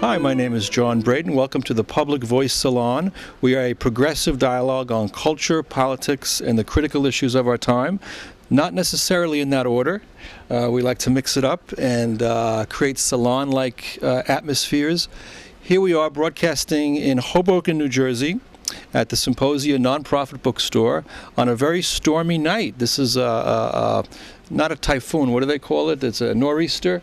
Hi, my name is John Bredin. Welcome to the Public Voice Salon. We are a progressive dialogue on culture, politics, and the critical issues of our time. Not necessarily in that order. We like to mix it up and create salon-like atmospheres. Here we are broadcasting in Hoboken, New Jersey, at the Symposia nonprofit bookstore on a very stormy night. This is not a typhoon, what do they call it? It's a nor'easter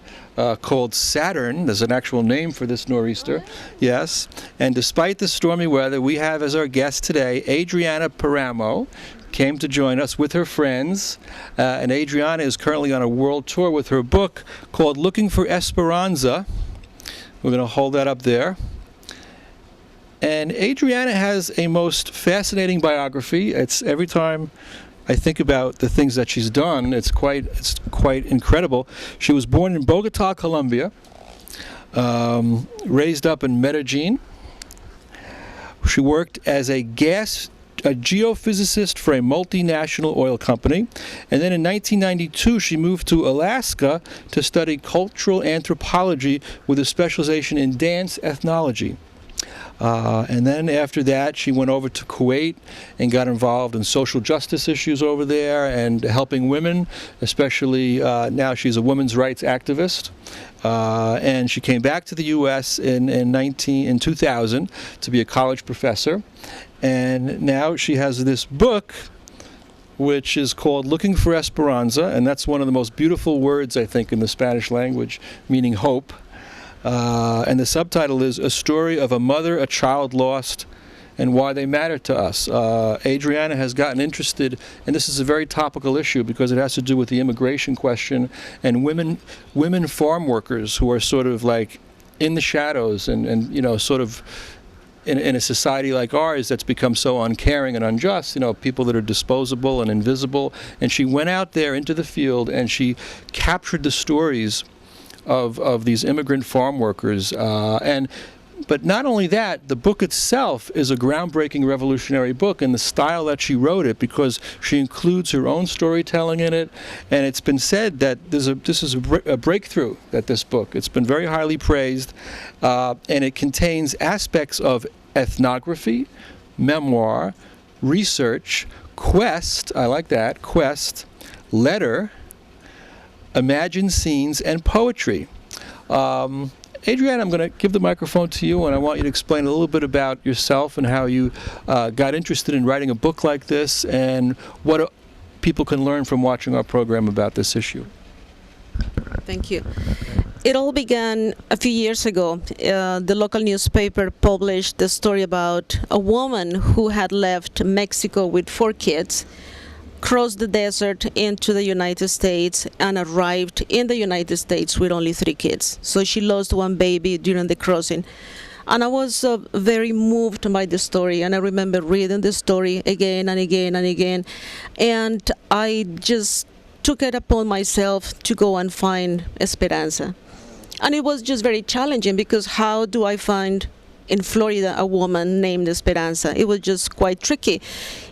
called Saturn. There's an actual name for this nor'easter. Yes. And despite the stormy weather, we have as our guest today Adriana Páramo, came to join us with her friends. And Adriana is currently on a world tour with her book called Looking for Esperanza. We're going to hold that up there. And Adriana has a most fascinating biography. It's every time I think about the things that she's done, it's quite incredible. She was born in Bogota, Colombia, raised up in Medellin. She worked as a geophysicist for a multinational oil company. And then in 1992, she moved to Alaska to study cultural anthropology with a specialization in dance ethnology. And then after that, she went over to Kuwait and got involved in social justice issues over there and helping women, especially now she's a women's rights activist. And she came back to the U.S. in 2000 to be a college professor. And now she has this book, which is called Looking for Esperanza, and that's one of the most beautiful words, I think, in the Spanish language, meaning hope. And the subtitle is A Story of a Mother, a Child Lost, and Why They Matter to Us. Adriana has gotten interested, and this is a very topical issue because it has to do with the immigration question and women farm workers who are sort of like in the shadows and you know, sort of in a society like ours that's become so uncaring and unjust, you know, people that are disposable and invisible. And she went out there into the field and she captured the stories of these immigrant farm workers. But not only that, the book itself is a groundbreaking revolutionary book in the style that she wrote it, because she includes her own storytelling in it. And it's been said that this is a breakthrough, that this book. It's been very highly praised. And it contains aspects of ethnography, memoir, research, quest, I like that, quest, letter, imagined scenes, and poetry. Adriana, I'm going to give the microphone to you, and I want you to explain a little bit about yourself and how you got interested in writing a book like this, and what people can learn from watching our program about this issue. Thank you. It all began a few years ago. The local newspaper published the story about a woman who had left Mexico with 4 kids, crossed the desert into the United States, and arrived in the United States with only 3 kids. So she lost 1 baby during the crossing. And I was very moved by the story, and I remember reading the story again and again and again. And I just took it upon myself to go and find Esperanza. And it was just very challenging, because how do I find in Florida a woman named Esperanza? It was just quite tricky.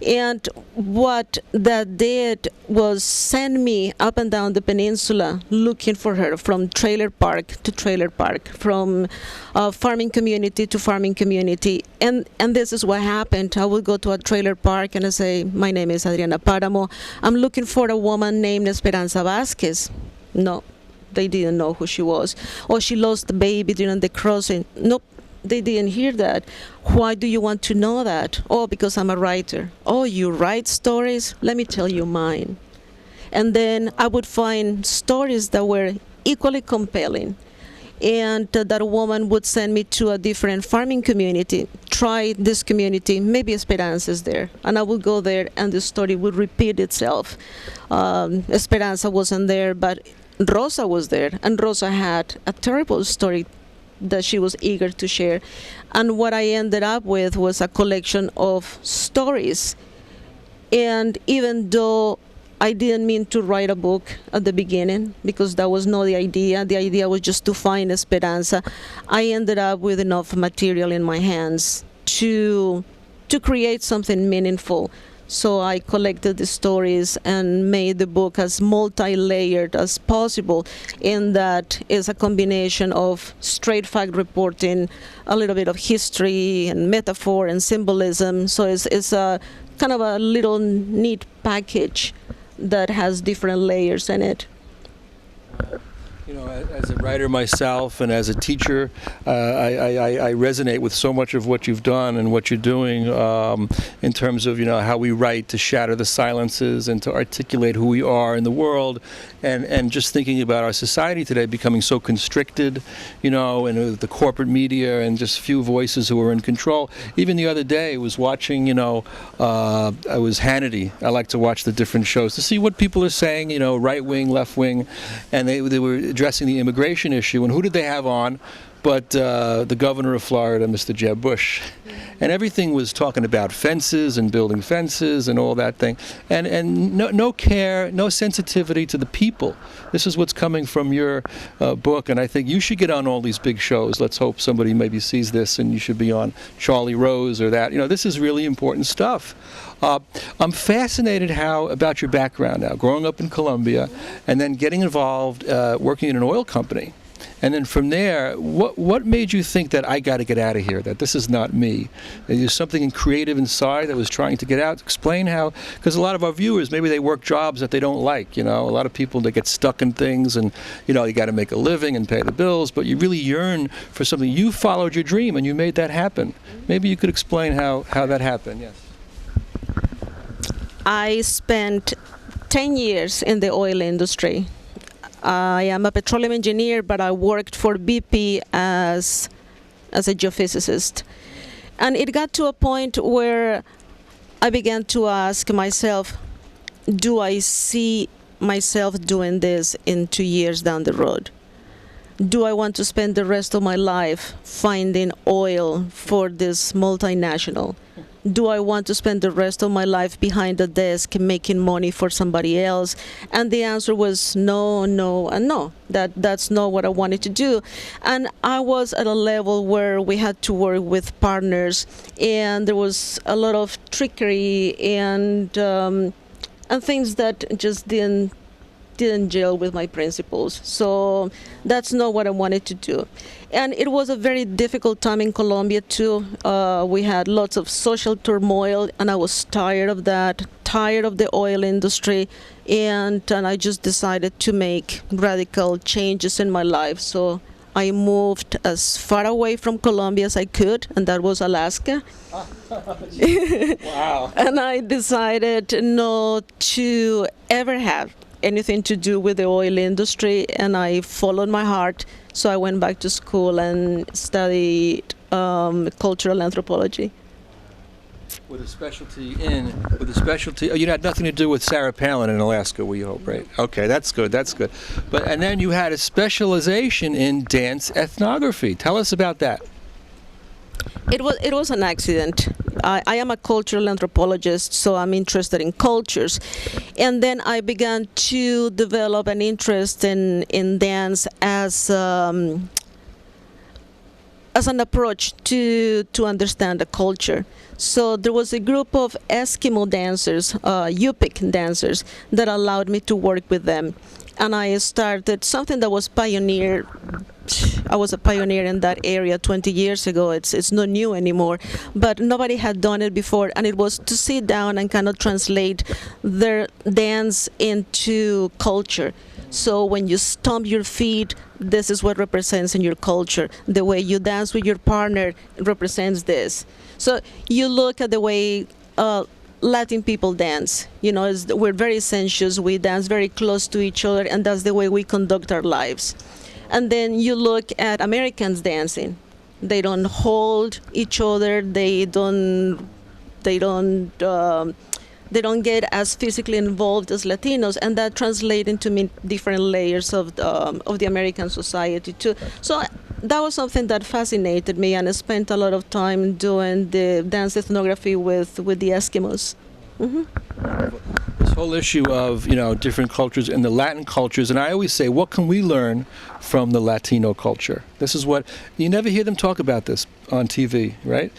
And what that did was send me up and down the peninsula looking for her, from trailer park to trailer park, from farming community to farming community. And this is what happened. I would go to a trailer park and I say, my name is Adriana Páramo. I'm looking for a woman named Esperanza Vázquez. No, they didn't know who she was. Or she lost the baby during the crossing. Nope. They didn't hear that. Why do you want to know that? Oh, because I'm a writer. Oh, you write stories? Let me tell you mine. And then I would find stories that were equally compelling. And that woman would send me to a different farming community. Try this community, maybe Esperanza is there. And I would go there and the story would repeat itself. Esperanza wasn't there, but Rosa was there. And Rosa had a terrible story that she was eager to share. And what I ended up with was a collection of stories. And even though I didn't mean to write a book at the beginning, because that was not the idea was just to find Esperanza, I ended up with enough material in my hands to create something meaningful So I collected the stories and made the book as multi-layered as possible, in that is a combination of straight fact reporting, a little bit of history and metaphor and symbolism. So it's a kind of a little neat package that has different layers in it. You know, as a writer myself and as a teacher, I resonate with so much of what you've done and what you're doing in terms of, you know, how we write to shatter the silences and to articulate who we are in the world, and just thinking about our society today becoming so constricted, you know, and the corporate media and just few voices who are in control. Even the other day, I was watching, you know, I was Hannity. I like to watch the different shows to see what people are saying, you know, right wing, left wing, and they were addressing the immigration issue, and who did they have on but the governor of Florida, Mr. Jeb Bush. And everything was talking about fences and building fences and all that thing, and no care, no sensitivity to the people. This is what's coming from your book, and I think you should get on all these big shows. Let's hope somebody maybe sees this, and you should be on Charlie Rose or that. You know, this is really important stuff. I'm fascinated about your background now, growing up in Colombia, and then getting involved working in an oil company. And then from there, what made you think that I got to get out of here, that this is not me? There's something creative inside that was trying to get out? Explain how, because a lot of our viewers, maybe they work jobs that they don't like, you know. A lot of people, they get stuck in things and, you know, you got to make a living and pay the bills, but you really yearn for something. You followed your dream and you made that happen. Maybe you could explain how that happened, yes. I spent 10 years in the oil industry. I am a petroleum engineer, but I worked for BP as a geophysicist. And it got to a point where I began to ask myself, do I see myself doing this in 2 years down the road? Do I want to spend the rest of my life finding oil for this multinational? Do I want to spend the rest of my life behind a desk making money for somebody else? And the answer was no, no, and no. That's not what I wanted to do. And I was at a level where we had to work with partners, and there was a lot of trickery and things that just didn't gel with my principles. So that's not what I wanted to do. And it was a very difficult time in Colombia too. We had lots of social turmoil, and I was tired of that, tired of the oil industry, and I just decided to make radical changes in my life. So I moved as far away from Colombia as I could, and that was Alaska. Wow. And I decided not to ever have anything to do with the oil industry, and I followed my heart. So I went back to school and studied cultural anthropology. With a specialty, you had nothing to do with Sarah Palin in Alaska, we hope, right? Okay, that's good, that's good. And then you had a specialization in dance ethnography. Tell us about that. It was an accident. I am a cultural anthropologist, so I'm interested in cultures. And then I began to develop an interest in dance as an approach to understand the culture. So there was a group of Eskimo dancers, Yupik dancers, that allowed me to work with them. And I started something that was pioneered. I was a pioneer in that area 20 years ago. It's not new anymore, but nobody had done it before, and it was to sit down and kind of translate their dance into culture. So when you stomp your feet, this is what represents in your culture. The way you dance with your partner represents this. So you look at the way Latin people dance. You know, we're very sensuous. We dance very close to each other, and that's the way we conduct our lives. And then you look at Americans dancing. They don't hold each other. They don't get as physically involved as Latinos, and that translates into different layers of the American society too. So that was something that fascinated me, and I spent a lot of time doing the dance ethnography with the Eskimos. Mm-hmm. This whole issue of, you know, different cultures and the Latin cultures, and I always say, what can we learn from the Latino culture? This is what, you never hear them talk about this on TV, right?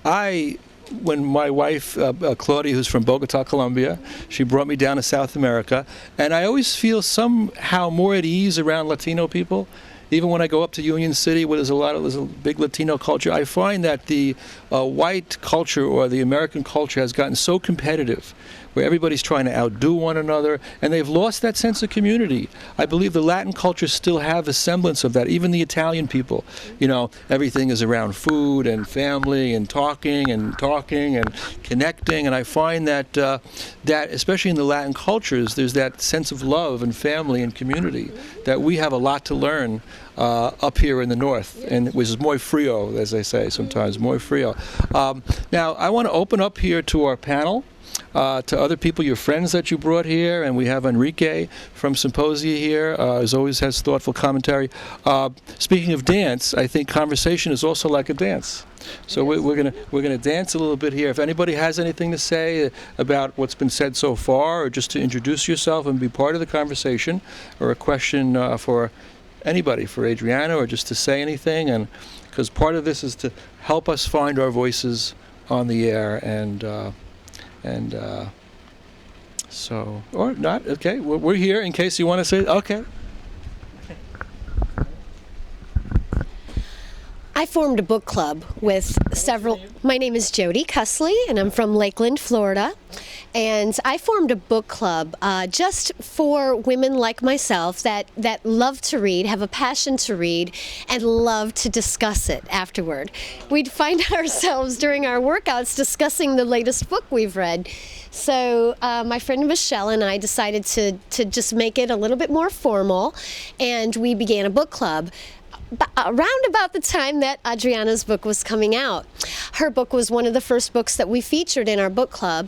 I when my wife, Claudia, who's from Bogota, Colombia, she brought me down to South America, and I always feel somehow more at ease around Latino people. Even when I go up to Union City, where there's a big Latino culture, I find that the white culture or the American culture has gotten so competitive, where everybody's trying to outdo one another, and they've lost that sense of community. I believe the Latin cultures still have a semblance of that. Even the Italian people, everything is around food and family and talking and connecting. And I find that that especially in the Latin cultures, there's that sense of love and family and community that we have a lot to learn up here in the north, and which is muy frío, as they say sometimes, muy frío. Now, I want to open up here to our panel, to other people, your friends that you brought here, and we have Enrique from Symposia here, as always has thoughtful commentary. Speaking of dance, I think conversation is also like a dance. So we're gonna dance a little bit here. If anybody has anything to say about what's been said so far, or just to introduce yourself and be part of the conversation, or a question for anybody, for Adriana, or just to say anything, and because part of this is to help us find our voices on the air, and so, or not, okay, we're here in case you want to say, okay. I formed a book club with several. My name is Jody Cusley, and I'm from Lakeland, Florida. And I formed a book club just for women like myself that love to read, have a passion to read, and love to discuss it afterward. We'd find ourselves during our workouts discussing the latest book we've read. So my friend Michelle and I decided to just make it a little bit more formal, and we began a book club. Around about the time that Adriana's book was coming out. Her book was one of the first books that we featured in our book club,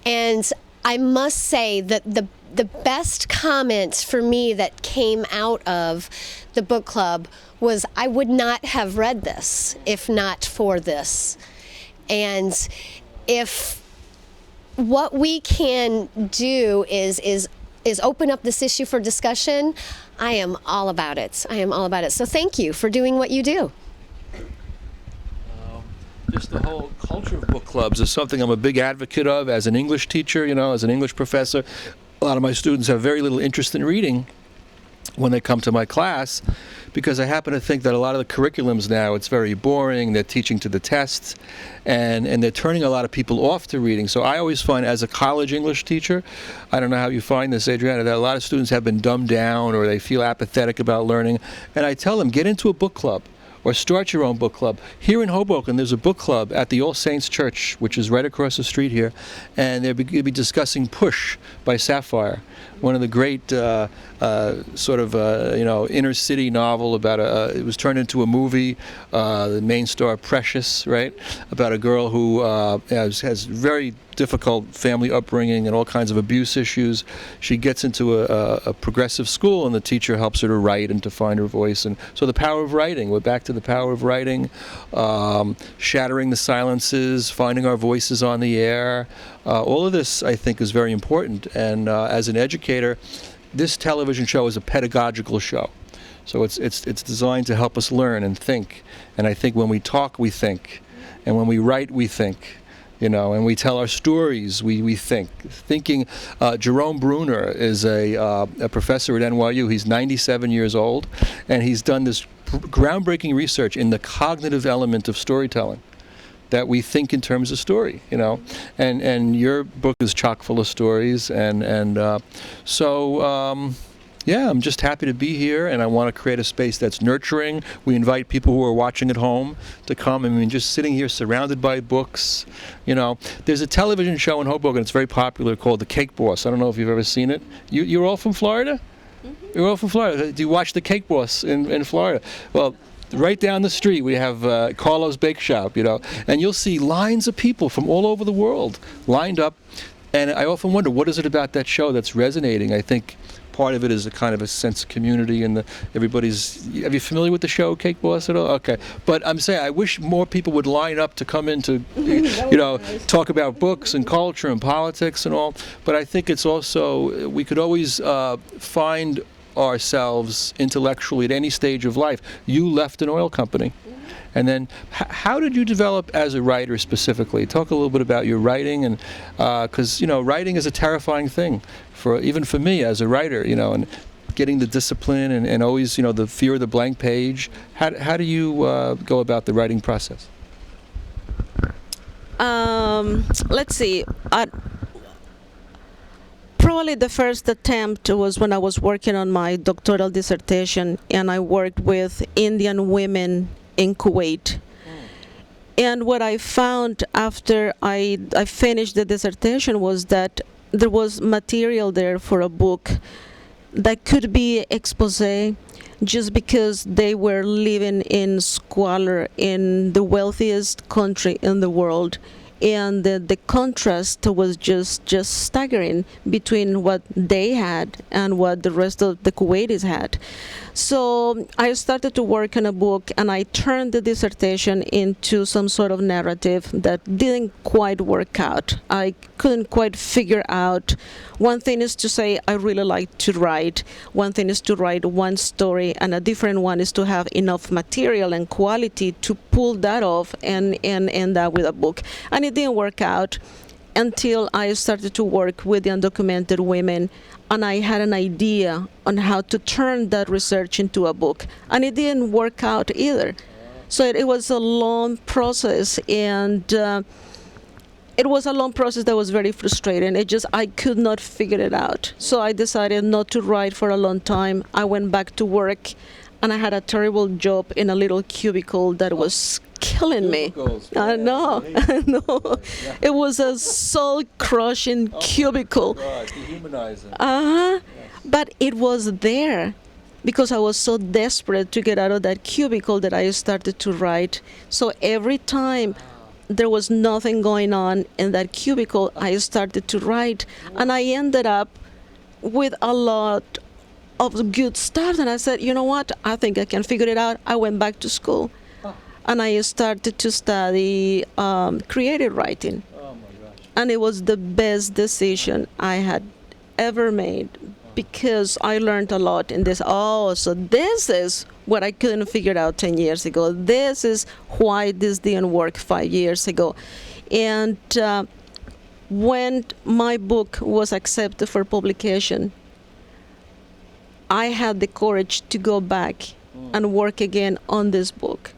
and I must say that the best comment for me that came out of the book club was, I would not have read this if not for this. And if what we can do is open up this issue for discussion, I am all about it. I am all about it. So thank you for doing what you do. Just the whole culture of book clubs is something I'm a big advocate of as an English teacher, as an English professor. A lot of my students have very little interest in reading when they come to my class, because I happen to think that a lot of the curriculums now, it's very boring, they're teaching to the test, and they're turning a lot of people off to reading. So I always find, as a college English teacher, I don't know how you find this, Adriana, that a lot of students have been dumbed down, or they feel apathetic about learning, and I tell them, get into a book club, or start your own book club. Here in Hoboken, there's a book club at the All Saints Church, which is right across the street here, and they'll be discussing Push by Sapphire, one of the great sort of inner city novel about it was turned into a movie. The main star, Precious, right, about a girl who has very difficult family upbringing and all kinds of abuse issues. She gets into a progressive school, and the teacher helps her to write and to find her voice. And so the power of writing, we're back to the power of writing, shattering the silences, finding our voices on the air. All of this, I think, is very important. And as an educator, this television show is a pedagogical show. So it's designed to help us learn and think. And I think when we talk, we think. And when we write, we think. And we tell our stories, we think. Thinking, Jerome Bruner is a professor at NYU. He's 97 years old, and he's done this groundbreaking research in the cognitive element of storytelling, that we think in terms of story, and your book is chock full of stories, and so yeah, I'm just happy to be here, and I want to create a space that's nurturing. We invite people who are watching at home to come. I mean, just sitting here surrounded by books, There's a television show in Hoboken, it's very popular, called The Cake Boss. I don't know if you've ever seen it. You're all from Florida? Mm-hmm. You're all from Florida. Do you watch The Cake Boss in Florida? Well, right down the street we have Carlo's Bake Shop, and you'll see lines of people from all over the world lined up, and I often wonder, what is it about that show that's resonating? I think part of it is a kind of a sense of community, and everybody's. Are you familiar with the show Cake Boss at all? Okay, but I'm saying I wish more people would line up to come in to, talk about books and culture and politics and all. But I think it's also, we could always find ourselves intellectually at any stage of life. You left an oil company. And then, how did you develop as a writer specifically? Talk a little bit about your writing, and because writing is a terrifying thing, even for me as a writer, and getting the discipline and always, the fear of the blank page. How do you go about the writing process? Let's see. Probably the first attempt was when I was working on my doctoral dissertation, and I worked with Indian women in Kuwait. And what I found after I finished the dissertation was that there was material there for a book that could be expose, just because they were living in squalor in the wealthiest country in the world. And the contrast was just staggering between what they had and what the rest of the Kuwaitis had. So I started to work on a book, and I turned the dissertation into some sort of narrative that didn't quite work out. I couldn't quite figure out. One thing is to say I really like to write. One thing is to write one story, and a different one is to have enough material and quality to pull that off and end up with a book. And it didn't work out until I started to work with the undocumented women, and I had an idea on how to turn that research into a book. And it didn't work out either. So it was a long process, and it was a long process that was very frustrating. I could not figure it out. So I decided not to write for a long time. I went back to work, and I had a terrible job in a little cubicle that was killing me. I know. Yeah. It was a soul-crushing cubicle. God, dehumanizing. But it was there because I was so desperate to get out of that cubicle that I started to write. So every time there was nothing going on in that cubicle, I started to write. And I ended up with a lot of good stuff. And I said, you know what? I think I can figure it out. I went back to school. And I started to study creative writing. Oh my gosh. And it was the best decision I had ever made, because I learned a lot in this. Oh, so this is what I couldn't figure out 10 years ago. This is why this didn't work 5 years ago. And when my book was accepted for publication, I had the courage to go back and work again on this book.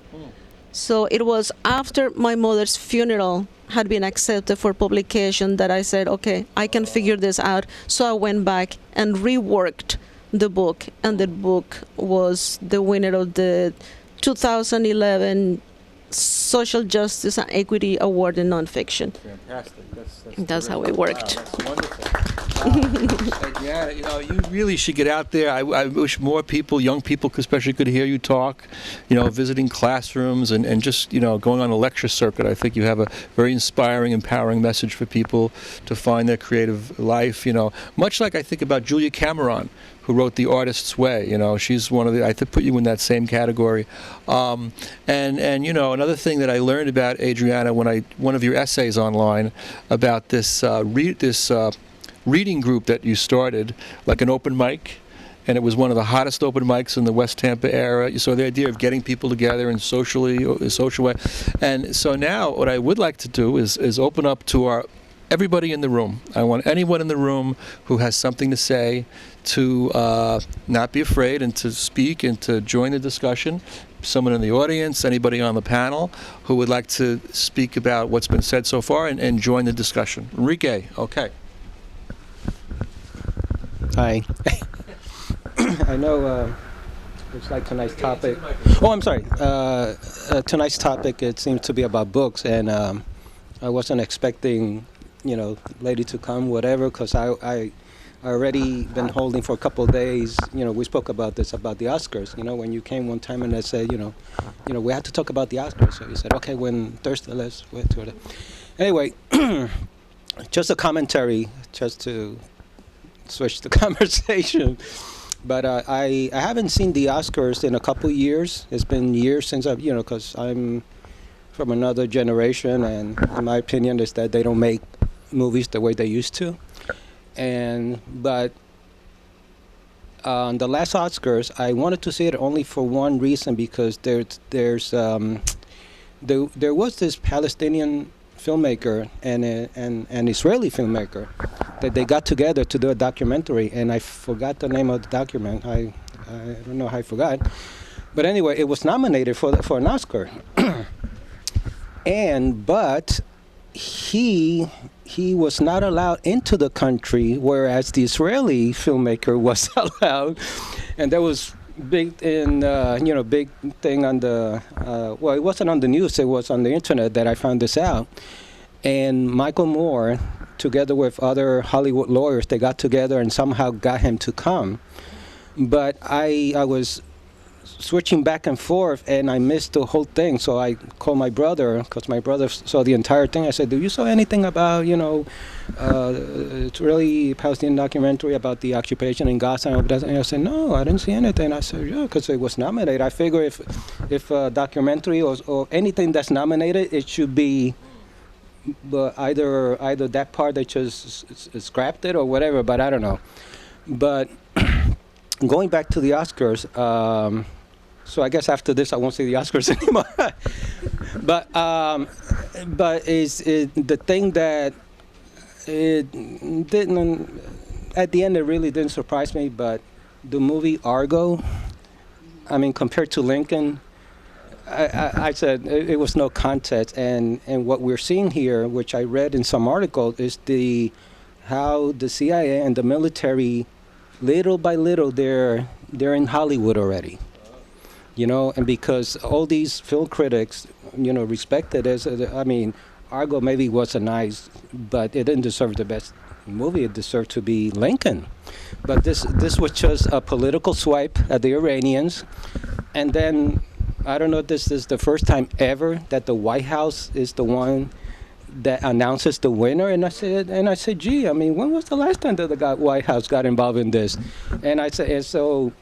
So it was after my mother's funeral had been accepted for publication that I said, okay, I can figure this out. So I went back and reworked the book, and the book was the winner of the 2011 Social Justice and Equity Award in Nonfiction. Fantastic. That's how it worked. Wow, that's wonderful. Adriana, you really should get out there. I wish more people, young people especially, could hear you talk, visiting classrooms and just, going on a lecture circuit. I think you have a very inspiring, empowering message for people to find their creative life, much like I think about Julia Cameron, who wrote The Artist's Way. She's one of the, I could put you in that same category. And another thing that I learned about Adriana one of your essays online about this reading group that you started, like an open mic, and it was one of the hottest open mics in the West Tampa area. So the idea of getting people together in a social way. And so now what I would like to do is open up to everybody in the room. I want anyone in the room who has something to say to not be afraid and to speak and to join the discussion. Someone in the audience, anybody on the panel who would like to speak about what's been said so far and join the discussion. Enrique, okay. Hi. I know it's like tonight's topic. Oh, I'm sorry. Tonight's topic, it seems to be about books, and I wasn't expecting, lady to come, whatever, because I already been holding for a couple of days. We spoke about this, about the Oscars. When you came one time and I said, we had to talk about the Oscars. So you said, okay, when Thursday, let's wait to it. Anyway, just a commentary, just to switch the conversation. But I haven't seen the Oscars in a couple of years. It's been years since I've, because I'm from another generation, and in my opinion is that they don't make movies the way they used to. But the last Oscars, I wanted to see it only for one reason, because there was this Palestinian filmmaker and an Israeli filmmaker that they got together to do a documentary, and I forgot the name of the document. I don't know how I forgot, but anyway, it was nominated for an Oscar, but he was not allowed into the country, whereas the Israeli filmmaker was allowed, and there was big thing on the it wasn't on the news, it was on the internet that I found this out. And Michael Moore, together with other Hollywood lawyers, they got together and somehow got him to come. But I was switching back and forth, and I missed the whole thing. So I called my brother, because my brother saw the entire thing. I said, "Do you saw anything about, it's really a Palestinian documentary about the occupation in Gaza?" And I said, "No, I didn't see anything." I said, "Yeah, because it was nominated. I figure if a documentary or anything that's nominated, it should be either that part they just scrapped it or whatever." But I don't know. But going back to the Oscars. So I guess after this I won't see the Oscars anymore. but is the thing that it didn't, at the end it really didn't surprise me, but the movie Argo, I mean, compared to Lincoln, I said it was no contest, and what we're seeing here, which I read in some article, is how the CIA and the military, little by little, they're in Hollywood already. And because all these film critics, respected as, Argo maybe wasn't nice, but it didn't deserve the best movie. It deserved to be Lincoln. But this was just a political swipe at the Iranians. And then, I don't know if this is the first time ever that the White House is the one that announces the winner. And I said, gee, when was the last time that the White House got involved in this? And I said, and so,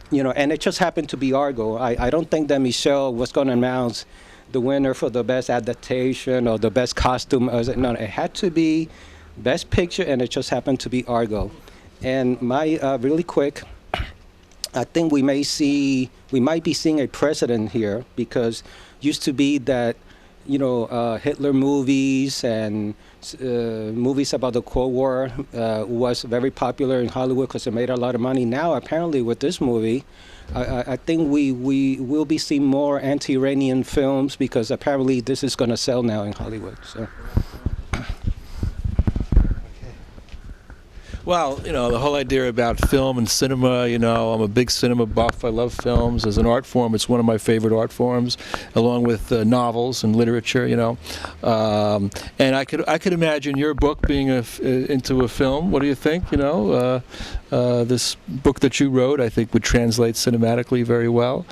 and it just happened to be Argo. I don't think that Michelle was going to announce the winner for the best adaptation or the best costume. No, it had to be Best Picture, and it just happened to be Argo. And really quick, I think we might be seeing a precedent here, because used to be that Hitler movies and movies about the Cold War was very popular in Hollywood because it made a lot of money. Now, apparently, with this movie, I think we will be seeing more anti-Iranian films, because apparently this is going to sell now in Hollywood. So. Well, the whole idea about film and cinema, I'm a big cinema buff. I love films as an art form. It's one of my favorite art forms, along with novels and literature, and I could imagine your book being into a film. What do you think? This book that you wrote, I think, would translate cinematically very well.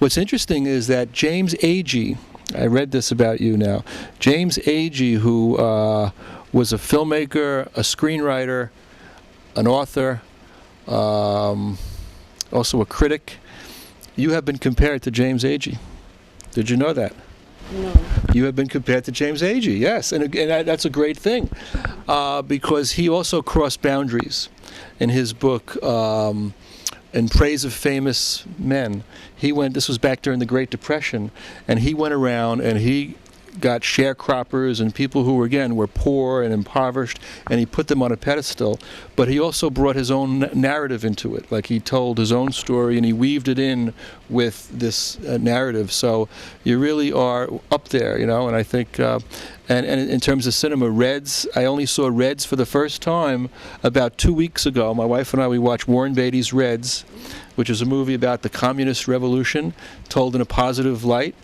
What's interesting is that James Agee, I read this about you now, James Agee, who was a filmmaker, a screenwriter, an author, also a critic. You have been compared to James Agee. Did you know that? No. You have been compared to James Agee, yes, and that's a great thing, because he also crossed boundaries in his book, In Praise of Famous Men. This was back during the Great Depression, and he went around and he got sharecroppers and people who were poor and impoverished, and he put them on a pedestal. But he also brought his own narrative into it. Like, he told his own story and he weaved it in with this narrative. So you really are up there, and I think, and in terms of cinema, Reds, I only saw Reds for the first time about 2 weeks ago. My wife and I, we watched Warren Beatty's Reds, which is a movie about the communist revolution told in a positive light.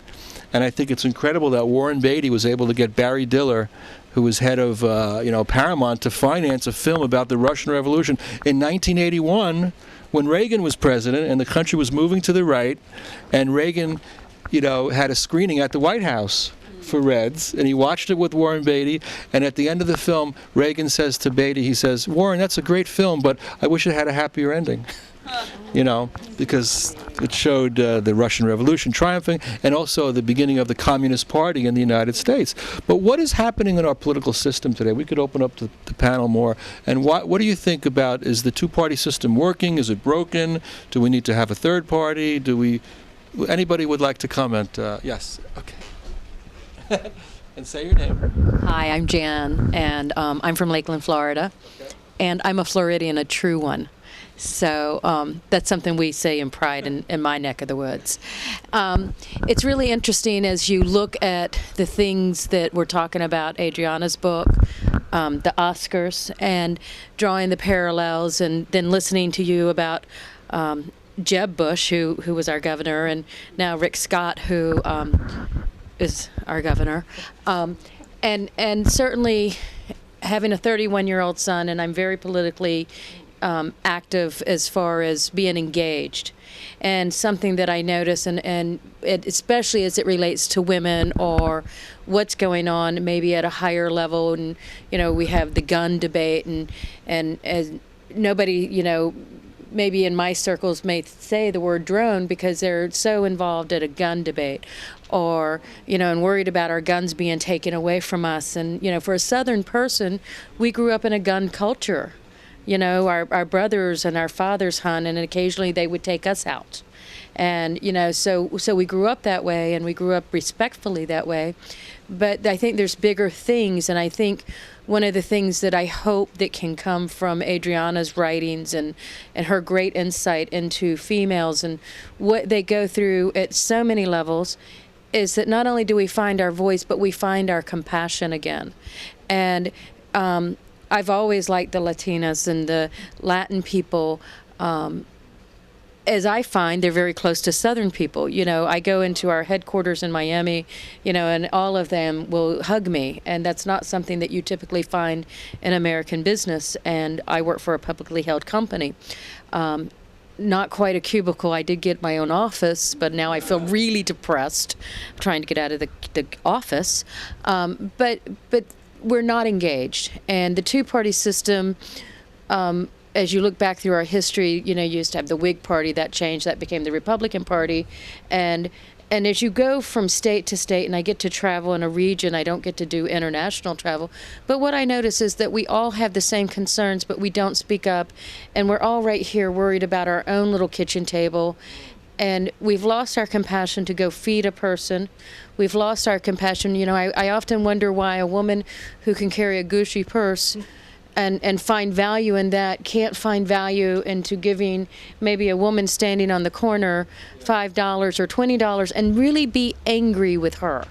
And I think it's incredible that Warren Beatty was able to get Barry Diller, who was head of Paramount, to finance a film about the Russian Revolution in 1981, when Reagan was president and the country was moving to the right, and Reagan, had a screening at the White House for Reds, and he watched it with Warren Beatty, and at the end of the film, Reagan says to Beatty, he says, "Warren, that's a great film, but I wish it had a happier ending." You know, because it showed the Russian Revolution triumphing and also the beginning of the Communist Party in the United States. But what is happening in our political system today? We could open up the panel more. And what do you think about, is the two-party system working? Is it broken? Do we need to have a third party? Anybody would like to comment? Yes, okay. And say your name. Hi, I'm Jan, and I'm from Lakeland, Florida. Okay. And I'm a Floridian, a true one. So that's something we say in pride in my neck of the woods. It's really interesting as you look at the things that we're talking about, Adriana's book, the Oscars, and drawing the parallels, and then listening to you about Jeb Bush, who was our governor, and now Rick Scott, who is our governor. And certainly having a 31-year-old son, and I'm very politically active as far as being engaged, and something that I notice, and especially as it relates to women or what's going on maybe at a higher level, and we have the gun debate, and as nobody maybe in my circles may say the word drone because they're so involved at a gun debate, or and worried about our guns being taken away from us. And for a Southern person, we grew up in a gun culture. Our brothers and our fathers hunt, and occasionally they would take us out. And, so we grew up that way, and we grew up respectfully that way. But I think there's bigger things, and I think one of the things that I hope that can come from Adriana's writings and her great insight into females and what they go through at so many levels is that not only do we find our voice, but we find our compassion again. And I've always liked the Latinas and the Latin people. As I find, they're very close to Southern people. I go into our headquarters in Miami, and all of them will hug me. And that's not something that you typically find in American business. And I work for a publicly held company. Not quite a cubicle. I did get my own office, but now I feel really depressed trying to get out of the office. But we're not engaged. And the two-party system, as you look back through our history, you used to have the Whig Party, that changed, that became the Republican Party. And as you go from state to state, and I get to travel in a region, I don't get to do international travel, but what I notice is that we all have the same concerns, but we don't speak up, and we're all right here worried about our own little kitchen table. And we've lost our compassion to go feed a person. We've lost our compassion. I often wonder why a woman who can carry a Gucci purse and find value in that can't find value into giving maybe a woman standing on the corner $5 or $20 and really be angry with her.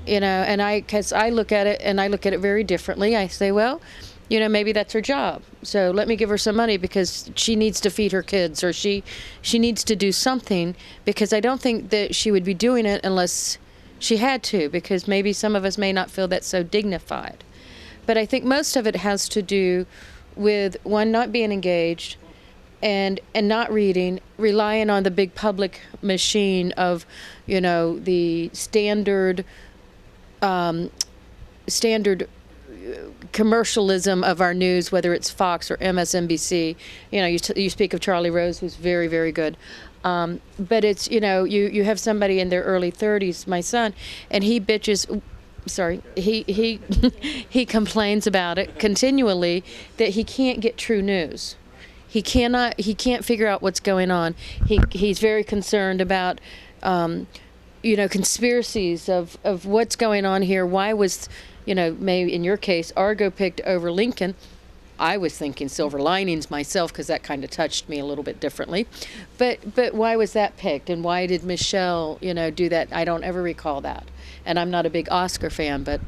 And because I look at it, and I look at it very differently. I say, well, maybe that's her job. So let me give her some money because she needs to feed her kids, or she needs to do something, because I don't think that she would be doing it unless she had to, because maybe some of us may not feel that's so dignified. But I think most of it has to do with, one, not being engaged, and not reading, relying on the big public machine of, the standard commercialism of our news, whether it's Fox or MSNBC. You speak of Charlie Rose, who's very, very good. But it's, you have somebody in their early 30s, my son, and he bitches. He complains about it continually, that he can't get true news. He can't figure out what's going on. He's very concerned about conspiracies of what's going on here. Why was, maybe in your case, Argo picked over Lincoln? I was thinking silver linings myself, because that kind of touched me a little bit differently. But why was that picked, and why did Michelle, do that? I don't ever recall that. And I'm not a big Oscar fan, but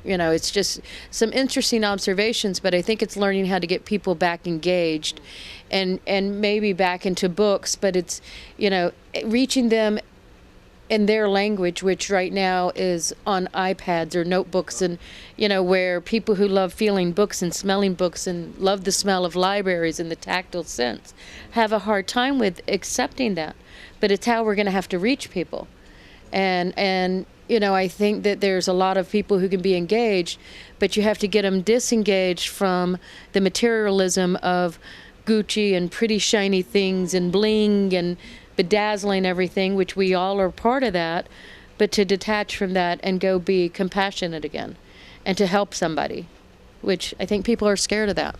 it's just some interesting observations. But I think it's learning how to get people back engaged, and maybe back into books. But it's reaching them in their language, which right now is on iPads or notebooks, and where people who love feeling books and smelling books and love the smell of libraries in the tactile sense have a hard time with accepting that. But it's how we're going to have to reach people. And I think that there's a lot of people who can be engaged, but you have to get them disengaged from the materialism of Gucci and pretty shiny things and bling and bedazzling everything, which we all are part of that, but to detach from that and go be compassionate again and to help somebody, which I think people are scared of that.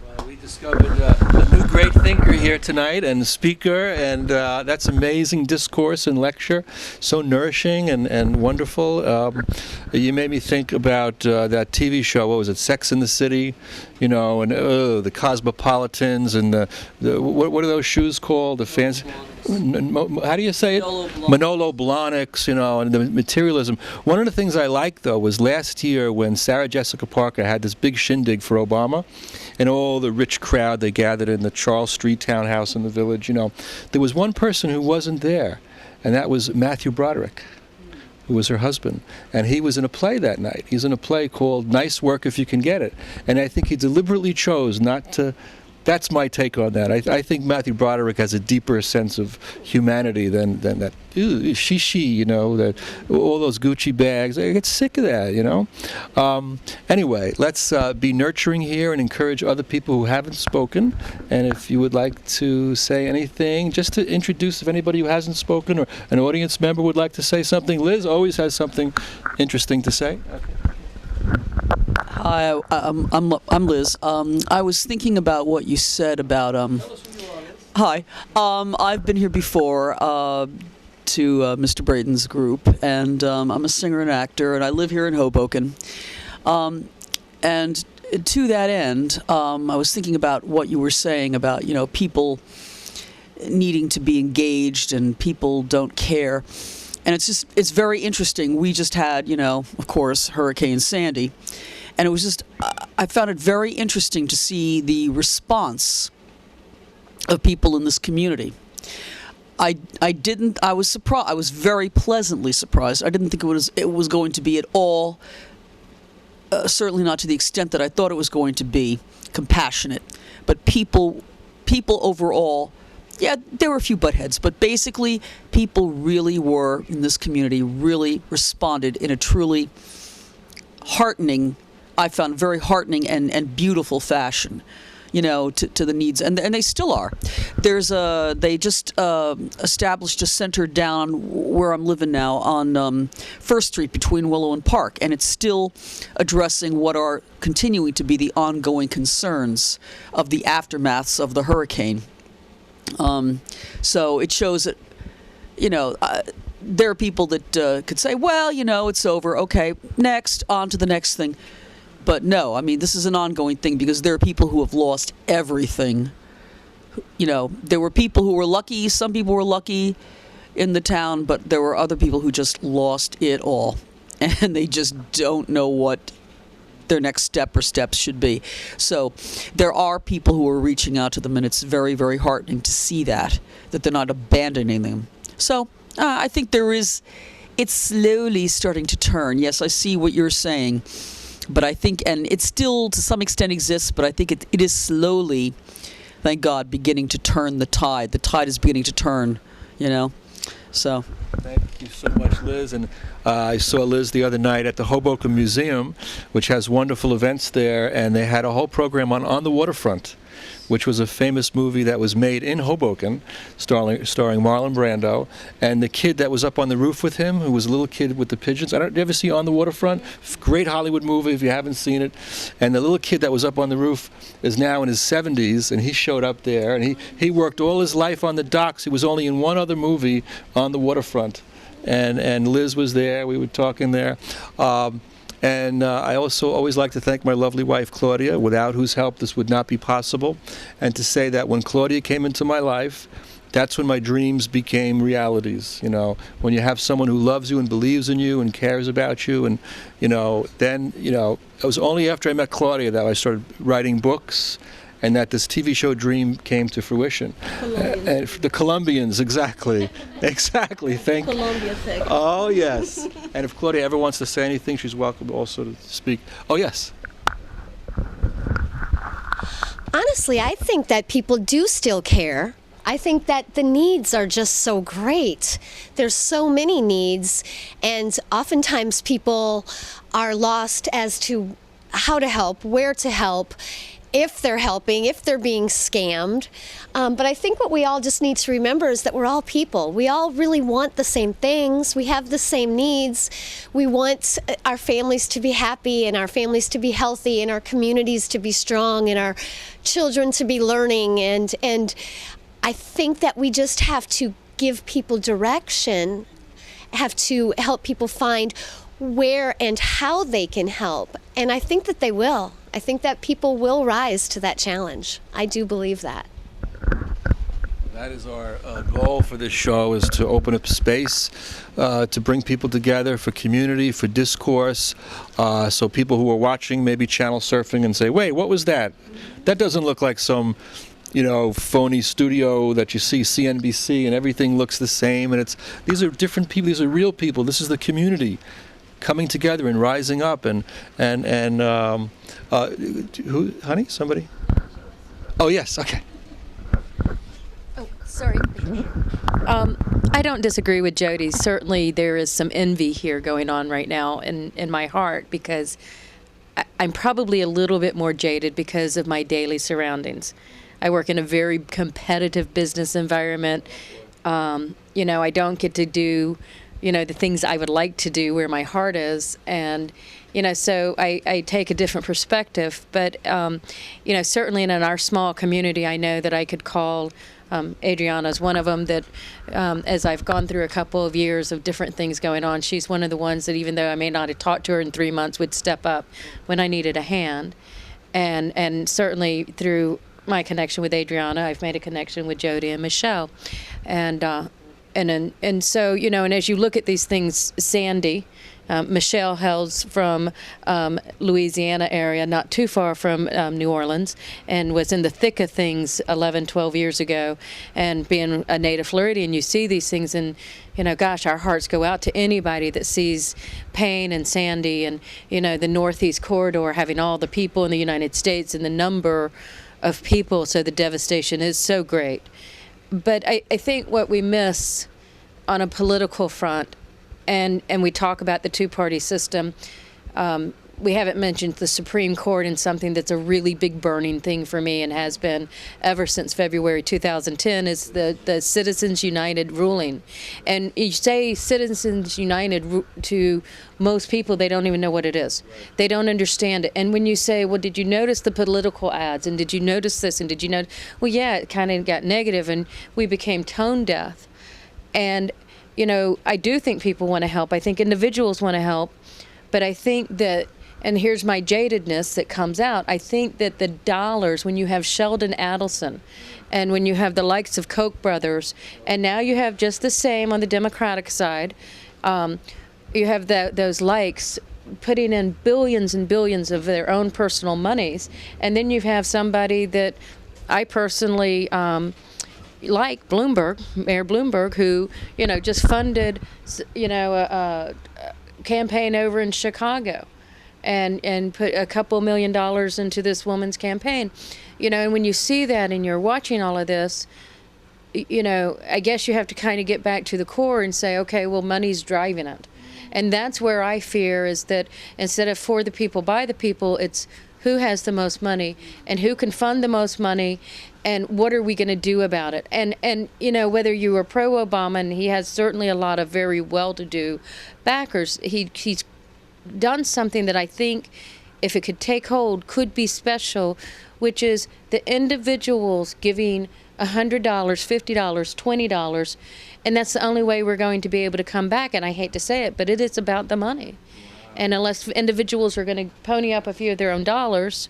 Well, we discovered a new great thinker here tonight and speaker, and that's amazing discourse and lecture, so nourishing and wonderful. You made me think about that TV show, what was it, Sex and the City, and the Cosmopolitans and what are those shoes called? The fancy... How do you say it? Manolo Blahniks, and the materialism. One of the things I liked, though, was last year when Sarah Jessica Parker had this big shindig for Obama, and all the rich crowd, they gathered in the Charles Street townhouse in the Village, There was one person who wasn't there, and that was Matthew Broderick, who was her husband. And he was in a play that night. He's in a play called Nice Work If You Can Get It. And I think he deliberately chose not to... That's my take on that. I think Matthew Broderick has a deeper sense of humanity than that. She, that all those Gucci bags. I get sick of that, Anyway, let's be nurturing here and encourage other people who haven't spoken. And if you would like to say anything, just to introduce if anybody who hasn't spoken or an audience member would like to say something. Liz always has something interesting to say. Okay. Hi, I'm Liz. I was thinking about what you said about Hi, I've been here before to Mr. Bredin's group, and I'm a singer and actor, and I live here in Hoboken. And to that end, I was thinking about what you were saying about people needing to be engaged and people don't care. And it's very interesting. We just had, of course, Hurricane Sandy. And it was just, I found it very interesting to see the response of people in this community. I was surprised. I was very pleasantly surprised. I didn't think it was going to be at all, certainly not to the extent that I thought it was going to be, compassionate. But people overall, yeah, there were a few butt heads, but basically people really were, in this community, really responded in a truly heartening, I found very heartening and beautiful fashion, to the needs, and they still are. They just established a center down where I'm living now on First Street between Willow and Park, and it's still addressing what are continuing to be the ongoing concerns of the aftermaths of the hurricane. So it shows that, there are people that could say, well, it's over. Okay, next, on to the next thing. But no, this is an ongoing thing because there are people who have lost everything. There were people who were lucky. Some people were lucky in the town, but there were other people who just lost it all. And they just don't know what their next step or steps should be. So there are people who are reaching out to them, and it's very, very heartening to see that they're not abandoning them. So I think it's slowly starting to turn. Yes, I see what you're saying, but I think, and it still to some extent exists, but I think it is slowly, thank God, beginning to turn the tide. The tide is beginning to turn, so. Thank you so much, Liz. And I saw Liz the other night at the Hoboken Museum, which has wonderful events there, and they had a whole program on the waterfront, which was a famous movie that was made in Hoboken, starring Marlon Brando, and the kid that was up on the roof with him, who was a little kid with the pigeons. Did you ever see On the Waterfront? Great Hollywood movie if you haven't seen it. And the little kid that was up on the roof is now in his 70s, and he showed up there, and he worked all his life on the docks. He was only in one other movie, On the Waterfront. And Liz was there. We were talking there. And I also always like to thank my lovely wife, Claudia, without whose help this would not be possible. And to say that when Claudia came into my life, that's when my dreams became realities. When you have someone who loves you and believes in you and cares about you. And, then, it was only after I met Claudia that I started writing books, and that this TV show dream came to fruition. And the Colombians, exactly. Exactly, thank you. Colombia thing. Oh, yes. And if Claudia ever wants to say anything, she's welcome also to speak. Oh, yes. Honestly, I think that people do still care. I think that the needs are just so great. There's so many needs, and oftentimes people are lost as to how to help, where to help, if they're helping, if they're being scammed. But I think what we all just need to remember is that we're all people. We all really want the same things. We have the same needs. We want our families to be happy and our families to be healthy and our communities to be strong and our children to be learning. And I think that we just have to give people direction, have to help people find where and how they can help. And I think that they will. I think that people will rise to that challenge. I do believe that. That is our goal for this show, is to open up space to bring people together for community, for discourse, so people who are watching maybe channel surfing and say, wait, what was that? That doesn't look like some, phony studio that you see CNBC and everything looks the same. And these are different people. These are real people. This is the community coming together and rising up. And who, honey, somebody? Oh, yes, okay. Oh, sorry. I don't disagree with Jody. Certainly there is some envy here going on right now in my heart, because I'm probably a little bit more jaded because of my daily surroundings. I work in a very competitive business environment. I don't get to do, the things I would like to do where my heart is. And, so I take a different perspective. But, certainly in our small community, I know that I could call Adriana is one of them that, as I've gone through a couple of years of different things going on, she's one of the ones that, even though I may not have talked to her in 3 months, would step up when I needed a hand. And certainly through my connection with Adriana, I've made a connection with Jody and Michelle. And so, and as you look at these things, Sandy, Michelle hails from Louisiana area, not too far from New Orleans, and was in the thick of things 11, 12 years ago. And being a native Floridian, you see these things, and gosh, our hearts go out to anybody that sees pain and Sandy and the Northeast corridor having all the people in the United States and the number of people. So the devastation is so great. But I think what we miss on a political front, and we talk about the two-party system, we haven't mentioned the Supreme Court, and something that's a really big burning thing for me and has been ever since February 2010 is the Citizens United ruling. And you say Citizens United to most people, they don't even know what it is. They don't understand it. And when you say, well, did you notice the political ads, and did you notice this, and did you know? Well, yeah, it kind of got negative, and we became tone deaf. And I do think people want to help. I think individuals want to help. But I think that, and here's my jadedness that comes out, I think that the dollars, when you have Sheldon Adelson, and when you have the likes of Koch brothers, and now you have just the same on the Democratic side, you have those likes putting in billions and billions of their own personal monies, and then you have somebody that I personally like, Mayor Bloomberg, who just funded a campaign over in Chicago, and put a couple $1 million into this woman's campaign, and when you see that and you're watching all of this, I guess you have to kind of get back to the core and say, okay, well, money's driving it. And that's where I fear is that instead of for the people, by the people, it's who has the most money and who can fund the most money, and what are we going to do about it? And whether you are pro-Obama, and he has certainly a lot of very well-to-do backers, he's done something that I think, if it could take hold, could be special, which is the individuals giving $100, $50, $20, and that's the only way we're going to be able to come back. And I hate to say it, but it is about the money. And unless individuals are going to pony up a few of their own dollars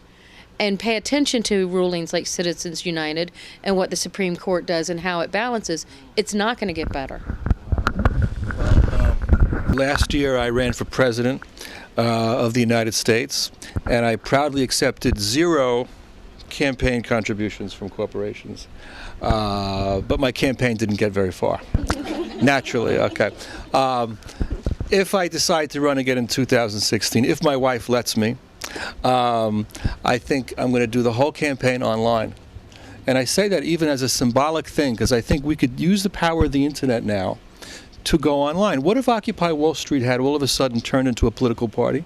and pay attention to rulings like Citizens United and what the Supreme Court does and how it balances, it's not going to get better. Last year, I ran for president of the United States, and I proudly accepted 0 campaign contributions from corporations. But my campaign didn't get very far. Naturally, okay. If I decide to run again in 2016, if my wife lets me, I think I'm going to do the whole campaign online. And I say that even as a symbolic thing, because I think we could use the power of the internet now to go online. What if Occupy Wall Street had all of a sudden turned into a political party?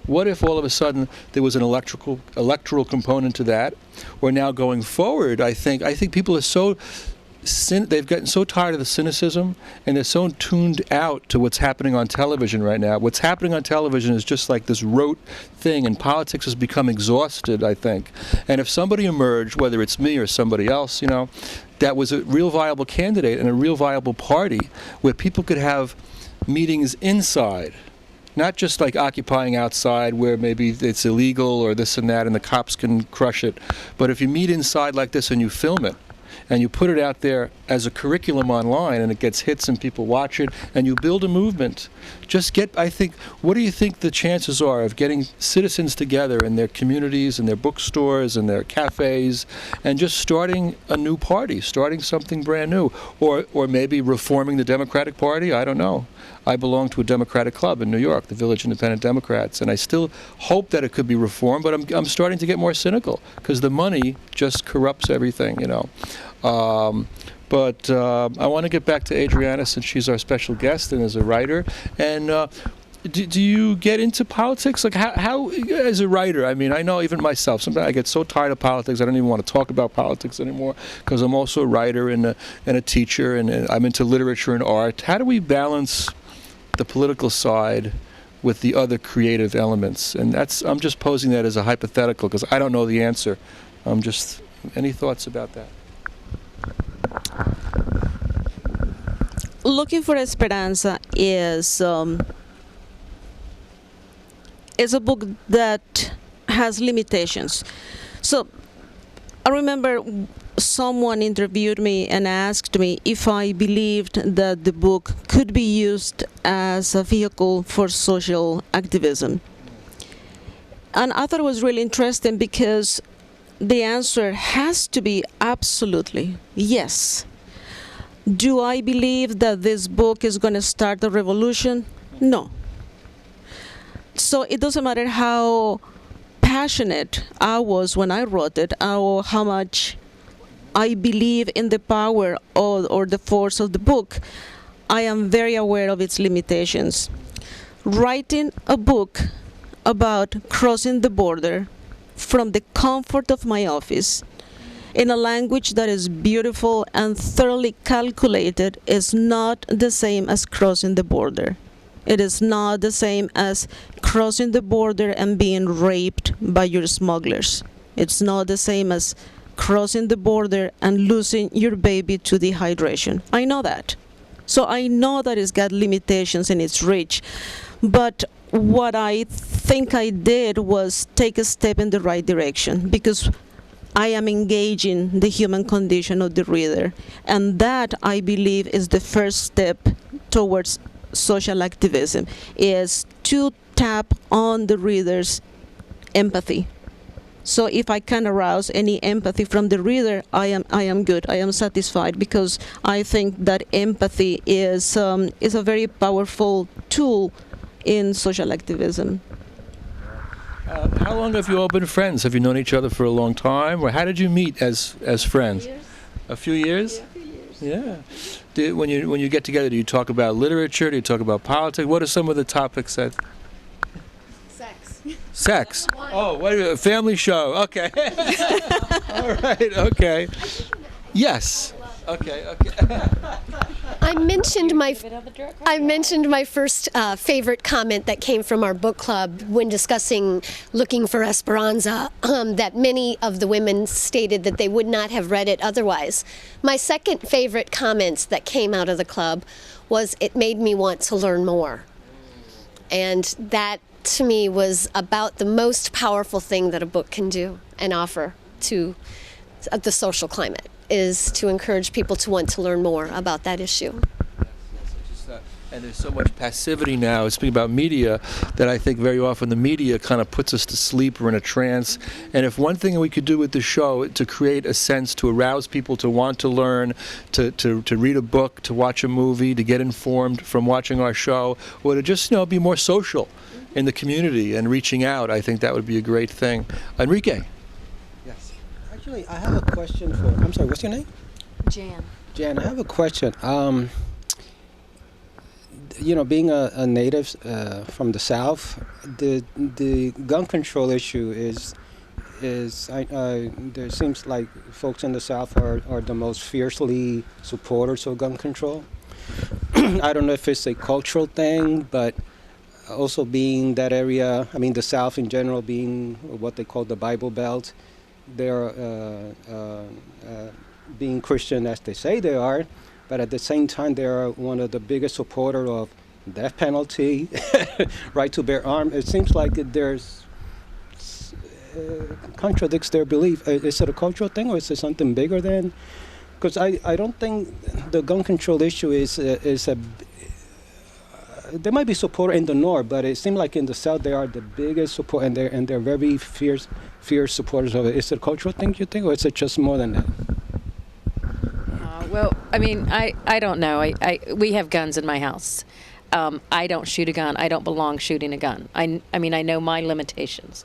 What if all of a sudden there was an electoral component to that? Or now going forward, I think people are so they've gotten so tired of the cynicism, and they're so tuned out to what's happening on television right now. What's happening on television is just like this rote thing, and politics has become exhausted, I think. And if somebody emerged, whether it's me or somebody else, that was a real viable candidate and a real viable party where people could have meetings inside, not just like occupying outside where maybe it's illegal or this and that and the cops can crush it, but if you meet inside like this and you film it, and you put it out there as a curriculum online, and it gets hits and people watch it, and you build a movement. What do you think the chances are of getting citizens together in their communities and their bookstores and their cafes and just starting a new party, starting something brand new, or maybe reforming the Democratic Party? I don't know. I belong to a Democratic club in New York, the Village Independent Democrats, and I still hope that it could be reformed, but I'm starting to get more cynical because the money just corrupts everything, But I want to get back to Adriana since she's our special guest and as a writer. And do you get into politics? Like how as a writer? I mean, I know even myself, sometimes I get so tired of politics, I don't even want to talk about politics anymore because I'm also a writer and a teacher, and I'm into literature and art. How do we balance the political side with the other creative elements? And I'm just posing that as a hypothetical because I don't know the answer. Any thoughts about that? Looking for Esperanza is a book that has limitations. So I remember someone interviewed me and asked me if I believed that the book could be used as a vehicle for social activism. And I thought it was really interesting because the answer has to be absolutely yes. Do I believe that this book is going to start a revolution? No. So it doesn't matter how passionate I was when I wrote it, or how much I believe in the power or the force of the book. I am very aware of its limitations. Writing a book about crossing the border from the comfort of my office in a language that is beautiful and thoroughly calculated is not the same as crossing the border. It is not the same as crossing the border and being raped by your smugglers. It's not the same as crossing the border and losing your baby to dehydration. I know that. So I know that it's got limitations in its reach. But what I think I did was take a step in the right direction because I am engaging the human condition of the reader. And that, I believe, is the first step towards social activism, is to tap on the reader's empathy. So if I can arouse any empathy from the reader, I am good. I am satisfied because I think that empathy is a very powerful tool in social activism. How long have you all been friends? Have you known each other for a long time, or how did you meet as friends? A few years. Yeah, a few years. Yeah. When you get together, do you talk about literature? Do you talk about politics? What are some of the topics that? Sex. Oh, wait a minute, a family show. Okay. All right. Okay. Yes. Okay. I mentioned my first favorite comment that came from our book club when discussing Looking for Esperanza, that many of the women stated that they would not have read it otherwise. My second favorite comments that came out of the club was, it made me want to learn more. And that, to me, was about the most powerful thing that a book can do and offer to the social climate, is to encourage people to want to learn more about that issue. And there's so much passivity now, speaking about media, that I think very often the media kind of puts us to sleep or in a trance. And if one thing we could do with the show to create a sense to arouse people to want to learn, to read a book, to watch a movie, to get informed from watching our show, or to just be more social in the community and reaching out, I think that would be a great thing. Enrique. Yes. Actually, I have a question for. I'm sorry. What's your name? Jan. Jan. I have a question. Being a native from the South, the gun control issue is there seems like folks in the South are the most fiercely supporters of gun control. I don't know if it's a cultural thing, but also being that area, I mean the South in general being what they call the Bible Belt, they're being Christian as they say they are, but at the same time they are one of the biggest supporters of death penalty, right to bear arms. It seems like there's contradicts their belief. Is it a cultural thing or is it something bigger than? Because I don't think the gun control issue is a. There might be support in the north, but it seems like in the south they are the biggest support, and they're very fierce supporters of it. Is it a cultural thing, you think, or is it just more than that? Well, I mean, I don't know. We have guns in my house. I don't shoot a gun. I don't belong shooting a gun. I mean, I know my limitations.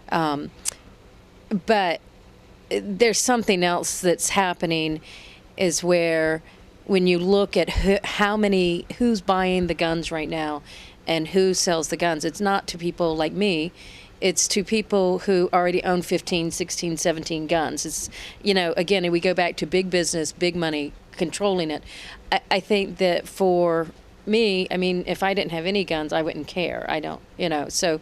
But there's something else that's happening is where when you look at who's buying the guns right now and who sells the guns, it's not to people like me. It's to people who already own 15, 16, 17 guns. It's, again, we go back to big business, big money controlling it. I think that for me, I mean, if I didn't have any guns, I wouldn't care. I don't, So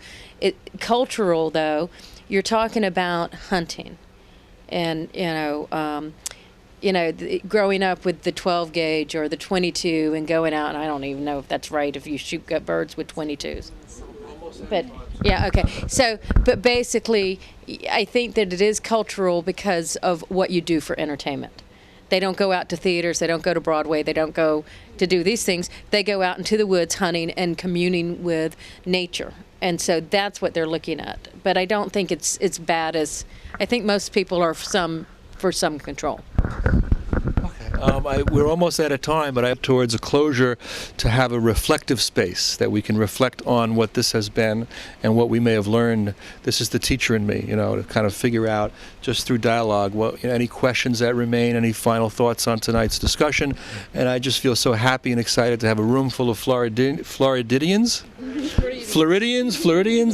cultural, though, you're talking about hunting. And, growing up with the 12 gauge or the 22 and going out, and I don't even know if that's right if you shoot birds with 22s. But yeah, okay. So, but basically, I think that it is cultural because of what you do for entertainment. They don't go out to theaters. They don't go to Broadway. They don't go to do these things. They go out into the woods hunting and communing with nature. And so that's what they're looking at. But I don't think it's bad as I think most people are for some control. We're almost out of time, but I have towards a closure to have a reflective space that we can reflect on what this has been and what we may have learned. This is the teacher in me, to kind of figure out just through dialogue any questions that remain, any final thoughts on tonight's discussion. And I just feel so happy and excited to have a room full of Floridians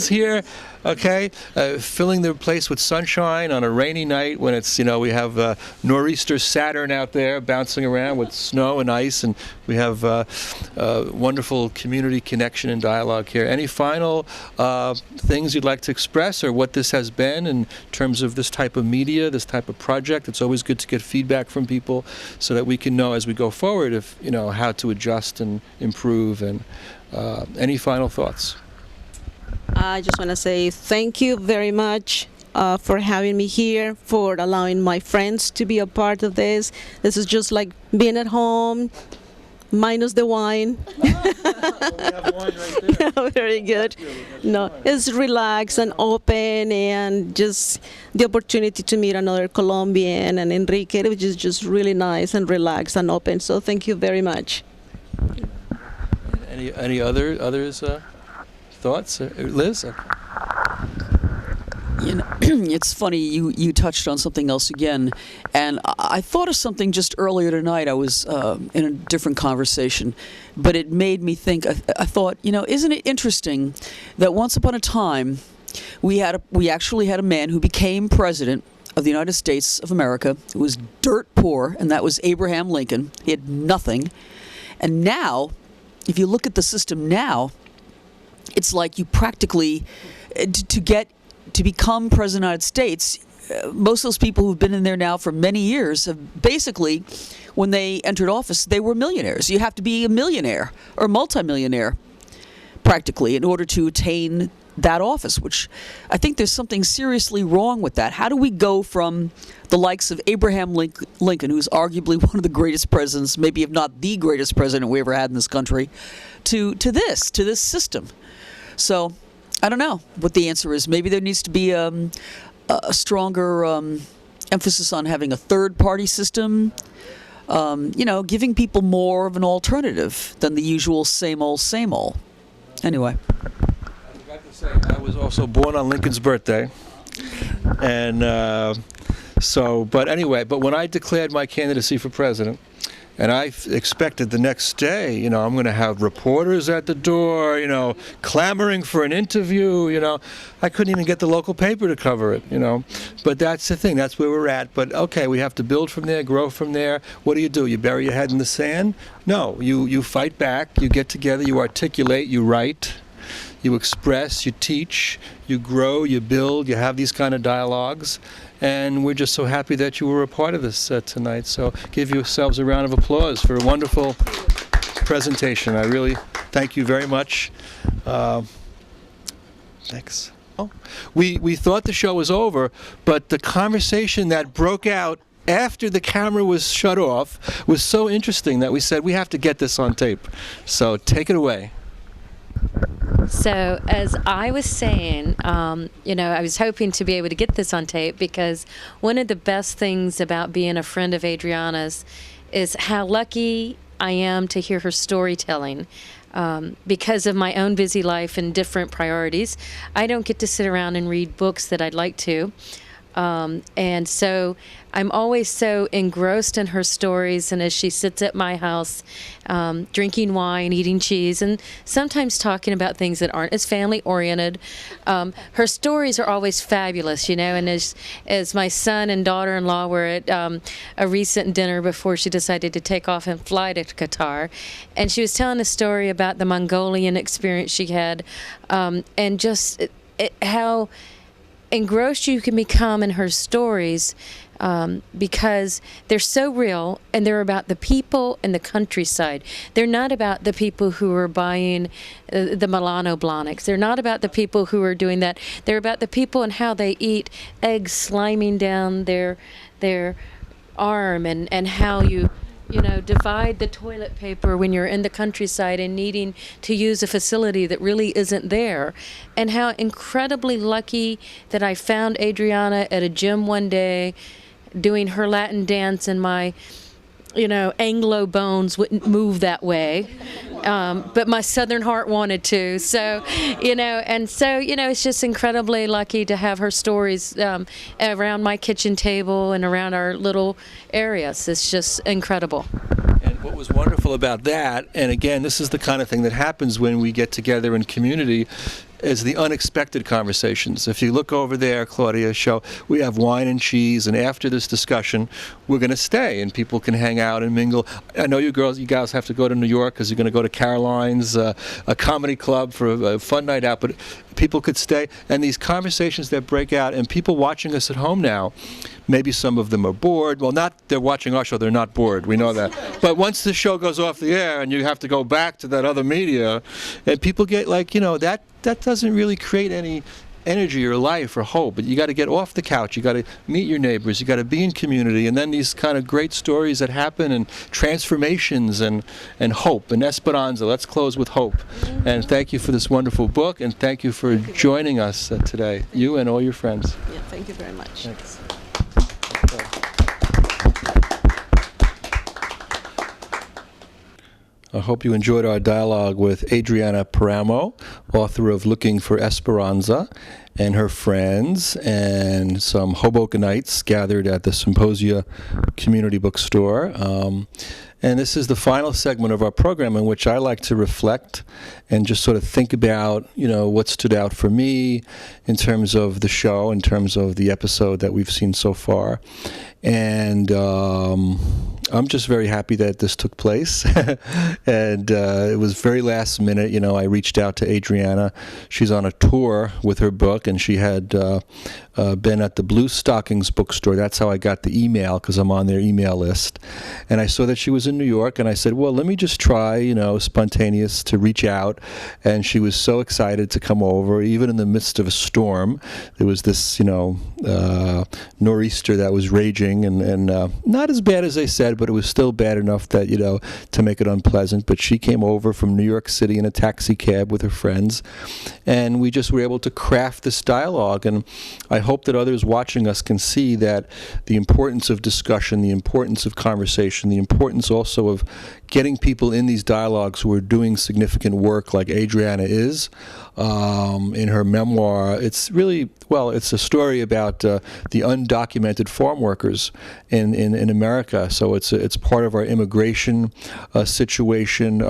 here. Okay, filling the place with sunshine on a rainy night when it's, we have nor'easter Saturn out there bouncing around with snow and ice, and we have wonderful community connection and dialogue here. Any final things you'd like to express, or what this has been in terms of this type of media, this type of project? It's always good to get feedback from people so that we can know as we go forward if, how to adjust and improve. And any final thoughts? I just want to say thank you very much for having me here, for allowing my friends to be a part of this. This is just like being at home, minus the wine. We have wine right there. Very good. No, it's relaxed and open, and just the opportunity to meet another Colombian and Enrique, which is just really nice and relaxed and open. So thank you very much. Any others? Thoughts, Liz? It's funny you touched on something else again, and I thought of something just earlier tonight. I was in a different conversation, but it made me think. I thought, isn't it interesting that once upon a time we actually had a man who became president of the United States of America who was dirt poor, and that was Abraham Lincoln. He had nothing, and now, if you look at the system now, it's like you practically, to become president of the United States, most of those people who've been in there now for many years have basically, when they entered office, they were millionaires. You have to be a millionaire or multimillionaire, practically, in order to attain that office, which I think there's something seriously wrong with that. How do we go from the likes of Abraham Lincoln, who's arguably one of the greatest presidents, maybe if not the greatest president we ever had in this country, to this system? So I don't know what the answer is. Maybe there needs to be a stronger emphasis on having a third-party system, giving people more of an alternative than the usual same old, same old. Anyway. I forgot to say, I was also born on Lincoln's birthday. And But anyway, but when I declared my candidacy for president, and I expected the next day, I'm going to have reporters at the door, clamoring for an interview, I couldn't even get the local paper to cover it, But that's the thing, that's where we're at. But okay, we have to build from there, grow from there. What do? You bury your head in the sand? No, you fight back, you get together, you articulate, you write, you express, you teach, you grow, you build, you have these kind of dialogues. And we're just so happy that you were a part of this tonight. So give yourselves a round of applause for a wonderful presentation. I really thank you very much. Thanks. We thought the show was over, but the conversation that broke out after the camera was shut off was so interesting that we said we have to get this on tape. So take it away. So as I was saying, I was hoping to be able to get this on tape because one of the best things about being a friend of Adriana's is how lucky I am to hear her storytelling. Because of my own busy life and different priorities, I don't get to sit around and read books that I'd like to. And so I'm always so engrossed in her stories, and as she sits at my house drinking wine, eating cheese, and sometimes talking about things that aren't as family oriented, her stories are always fabulous, and as my son and daughter-in-law were at a recent dinner before she decided to take off and fly to Qatar, and she was telling a story about the Mongolian experience she had, and just how engrossed you can become in her stories because they're so real, and they're about the people and the countryside. They're not about the people who are buying the Milano Blahniks. They're not about the people who are doing that. They're about the people and how they eat eggs sliming down their arm, and how you divide the toilet paper when you're in the countryside and needing to use a facility that really isn't there. And how incredibly lucky that I found Adriana at a gym one day doing her Latin dance, and my Anglo bones wouldn't move that way. But my Southern heart wanted to. So, it's just incredibly lucky to have her stories around my kitchen table and around our little areas. It's just incredible. And what was wonderful about that, and again, this is the kind of thing that happens when we get together in community, is the unexpected conversations. If you look over there, Claudia, show, we have wine and cheese, and after this discussion, we're going to stay, and people can hang out and mingle. I know you guys have to go to New York because you're going to go to Caroline's, a comedy club for a fun night out, but people could stay, and these conversations that break out, and people watching us at home now, maybe some of them are bored. Well, they're watching our show, they're not bored, we know that. But once the show goes off the air and you have to go back to that other media, and people get that doesn't really create any energy or life or hope. But you got to get off the couch, you got to meet your neighbors, you got to be in community, and then these kind of great stories that happen, and transformations, and hope. And Esperanza, let's close with hope. And thank you for this wonderful book, and thank you for joining us today, you and all your friends. Yeah, thank you very much. Thanks. I hope you enjoyed our dialogue with Adriana Páramo, author of Looking for Esperanza, and her friends and some Hobokenites gathered at the Symposia Community Bookstore. And this is the final segment of our program in which I like to reflect and just sort of think about, what stood out for me in terms of the show, in terms of the episode that we've seen so far. And I'm just very happy that this took place. And it was very last minute. I reached out to Adriana. She's on a tour with her book, and she had been at the Blue Stockings bookstore. That's how I got the email, because I'm on their email list. And I saw that she was in New York, and I said, well, let me just try, spontaneous, to reach out. And she was so excited to come over, even in the midst of a storm. There was this, nor'easter that was raging, and not as bad as they said, but it was still bad enough that, to make it unpleasant. But she came over from New York City in a taxi cab with her friends, and we just were able to craft this dialogue. And I hope that others watching us can see that the importance of discussion, the importance of conversation, the importance also of getting people in these dialogues who are doing significant work like Adriana is, in her memoir. It's really, well, it's a story about the undocumented farm workers in America. So it's part of our immigration situation.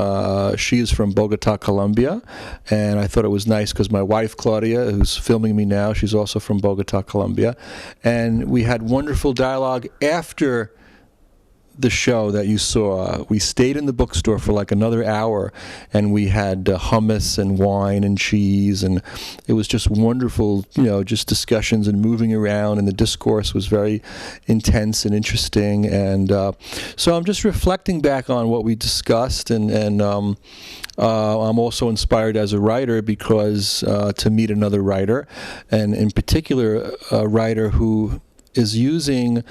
She is from Bogota, Colombia, and I thought it was nice because my wife, Claudia, who's filming me now, she's also from Bogota, Colombia, and we had wonderful dialogue after the show that you saw. We stayed in the bookstore for like another hour, and we had hummus and wine and cheese, and it was just wonderful, just discussions and moving around, and the discourse was very intense and interesting. And so I'm just reflecting back on what we discussed, and I'm also inspired as a writer because to meet another writer, and in particular a writer who is using,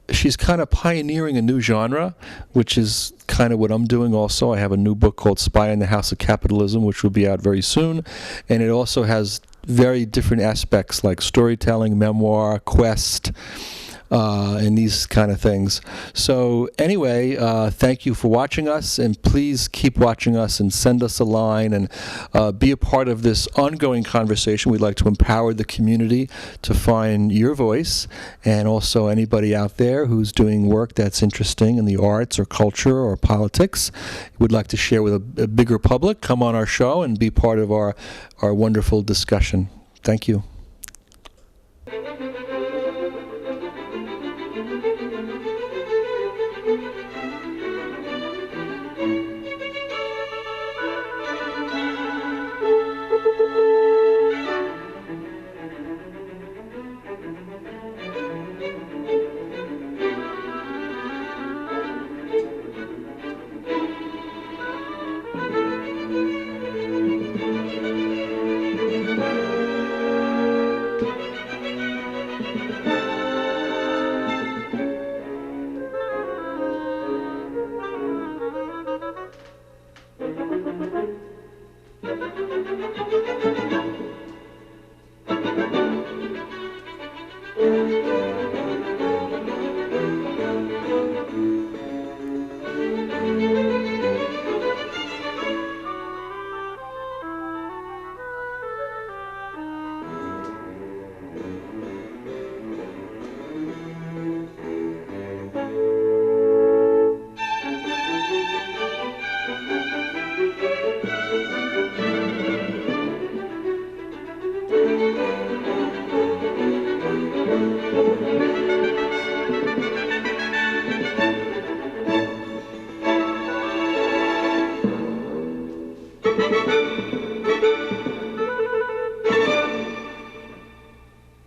she's kind of pioneering a new genre, which is kind of what I'm doing also. I have a new book called Spy in the House of Capitalism, which will be out very soon, and it also has very different aspects like storytelling, memoir, quest, and these kind of things. So anyway, thank you for watching us, and please keep watching us and send us a line and be a part of this ongoing conversation. We'd like to empower the community to find your voice, and also anybody out there who's doing work that's interesting in the arts or culture or politics, would like to share with a bigger public. Come on our show and be part of our wonderful discussion. Thank you.